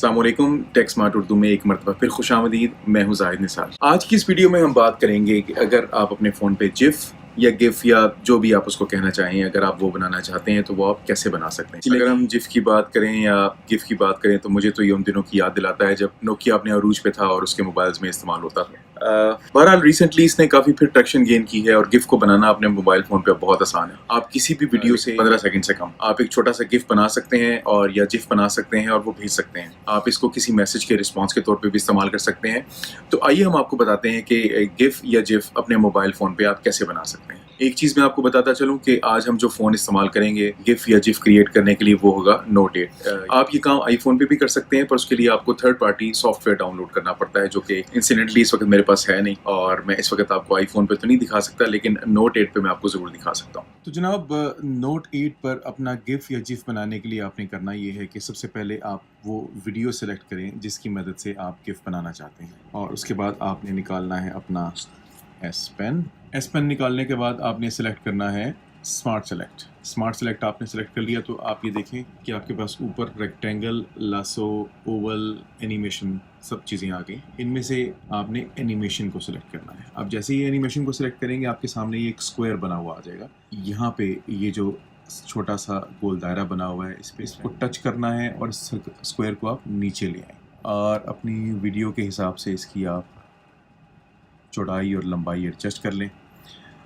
अस्सलाम वालेकुम। Take smart Urdu में एक मरतबा फिर खुशामदीद। मैं हूं जाहिद निसार। आज की इस वीडियो में हम बात करेंगे कि अगर आप अपने फ़ोन पे जिफ या गिफ या जो भी आप उसको कहना चाहें, अगर आप वो बनाना चाहते हैं तो वो आप कैसे बना सकते हैं। अगर हम जिफ की बात करें या गिफ की बात करें तो मुझे तो ये उन दिनों की याद दिलाता है जब नोकिया अपने अरूज पे था और उसके मोबाइल्स में इस्तेमाल होता था। बहरहाल रिसेंटली इसने काफ़ी फिर ट्रैक्शन गेन की है और गिफ को बनाना अपने मोबाइल फ़ोन पे बहुत आसान है। आप किसी भी वीडियो से 15 सेकंड से कम आप एक छोटा सा गिफ बना सकते हैं और या जिफ बना सकते हैं और वो भेज सकते हैं। आप इसको किसी मैसेज के रिस्पॉन्स के तौर पे भी इस्तेमाल कर सकते हैं। तो आइए हम आपको बताते हैं कि गिफ या जिफ अपने मोबाइल फ़ोन पे आप कैसे बना सकते हैं। एक चीज़ मैं आपको बताता चलूँ कि आज हम जो फ़ोन इस्तेमाल करेंगे गिफ या जिफ क्रिएट करने के लिए वो होगा नोट 8। आप ये काम आईफोन पे भी कर सकते हैं पर उसके लिए आपको थर्ड पार्टी सॉफ्टवेयर डाउनलोड करना पड़ता है, जो कि इंसिडेंटली इस वक्त मेरे पास है नहीं और मैं इस वक्त आपको आईफोन पे तो नहीं दिखा सकता, लेकिन नोट 8 पे मैं आपको ज़रूर दिखा सकता हूँ। तो जनाब नोट 8 पर अपना गिफ या जिफ बनाने के लिए आपने करना ये है कि सबसे पहले आप वो वीडियो सेलेक्ट करें जिसकी मदद से आप गिफ बनाना चाहते हैं और उसके बाद आपने निकालना है अपना एस पेन निकालने के बाद आपने सेलेक्ट करना है स्मार्ट सेलेक्ट आपने सेलेक्ट कर लिया तो आप ये देखें कि आपके पास ऊपर रेक्टेंगल, लासो, ओवल, एनिमेशन सब चीज़ें आ गई। इनमें से आपने एनिमेशन को सिलेक्ट करना है। आप जैसे ही एनिमेशन को सिलेक्ट करेंगे आपके सामने ये एक स्क्वायर बना हुआ आ जाएगा। यहाँ पे ये जो छोटा सा गोल दायरा बना हुआ है इस पर इसको टच करना है और स्क्वायर को आप नीचे ले आए और अपनी वीडियो के हिसाब से इसकी आप चौड़ाई और लंबाई एडजस्ट कर लें।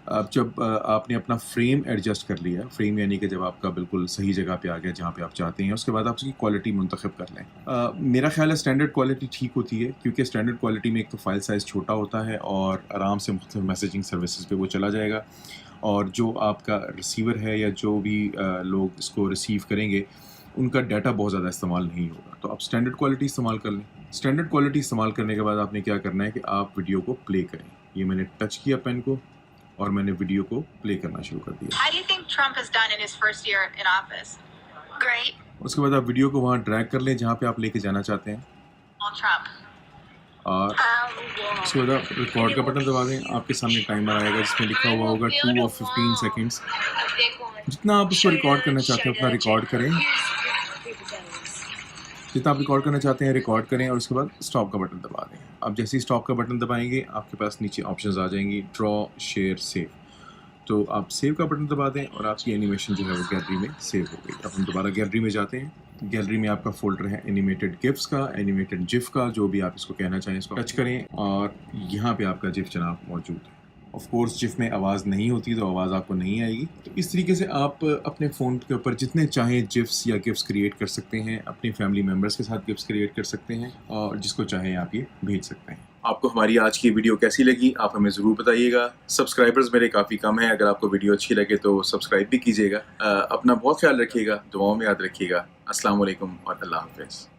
अब जब आपने अपना फ्रेम एडजस्ट कर लिया, फ्रेम यानी कि जब आपका बिल्कुल सही जगह पे आ गया जहाँ पे आप चाहते हैं, उसके बाद आप उसकी क्वालिटी मुंतखब कर लें। मेरा ख्याल है स्टैंडर्ड क्वालिटी ठीक होती है क्योंकि स्टैंडर्ड क्वालिटी में एक तो फाइल साइज़ छोटा होता है और आराम से मुख्तलिफ मैसेजिंग सर्विसेज पे वो चला जाएगा और जो आपका रिसीवर है या जो भी लोग इसको रिसीव करेंगे उनका डाटा बहुत ज़्यादा इस्तेमाल नहीं होगा। तो आप स्टैंडर्ड क्वालिटी इस्तेमाल कर लें। स्टैंडर्ड क्वालिटी इस्तेमाल करने के बाद आपने क्या करना है कि आप वीडियो को प्ले करें। ये मैंने टच किया पेन को और मैंने वीडियो को प्ले करना शुरू कर दिया। How do you think Trump has done in his first year in office? Great. उसके बाद आप वीडियो को वहाँ ड्रैग कर लें जहाँ पे आप लेके जाना चाहते हैं Donald Trump. और उसके बाद आप रिकॉर्ड का बटन दबा दें। आपके सामने टाइमर आएगा जिसमें लिखा हुआ होगा 2 और 15 सेकेंड्स। जितना आप उसको रिकॉर्ड करना चाहते हैं उतना रिकॉर्ड करें। जितना आप रिकॉर्ड करना चाहते हैं रिकॉर्ड करें और उसके बाद स्टॉप का बटन दबा दें। आप जैसे ही स्टॉप का बटन दबाएंगे आपके पास नीचे ऑप्शंस आ जाएंगी, ड्रॉ, शेयर, सेव। तो आप सेव का बटन दबा दें और आपकी एनिमेशन जो है वो गैलरी में सेव हो गई। अब हम दोबारा गैलरी में जाते हैं। गैलरी में आपका फोल्डर है एनिमेटेड गिफ्स का, एनिमेटेड जिफ का, जो भी आप इसको कहना चाहें इसको टच करें और यहाँ पे आपका जिफ जनाब मौजूद है। ऑफ कोर्स जिफ में आवाज़ नहीं होती तो आवाज़ आपको नहीं आएगी। तो इस तरीके से आप अपने फ़ोन के ऊपर जितने चाहें जिफ्स या गिफ्स क्रिएट कर सकते हैं, अपनी फैमिली मेम्बर्स के साथ गिफ्स क्रिएट कर सकते हैं और जिसको चाहें आप ये भेज सकते हैं। आपको हमारी आज की वीडियो कैसी लगी आप हमें ज़रूर बताइएगा। सब्सक्राइबर्स मेरे काफ़ी कम हैं, अगर आपको वीडियो अच्छी लगे तो सब्सक्राइब भी कीजिएगा। अपना बहुत ख्याल रखिएगा, दुआओं में याद रखिएगा। अस्सलाम वालेकुम और अल्लाह हाफ़िज़।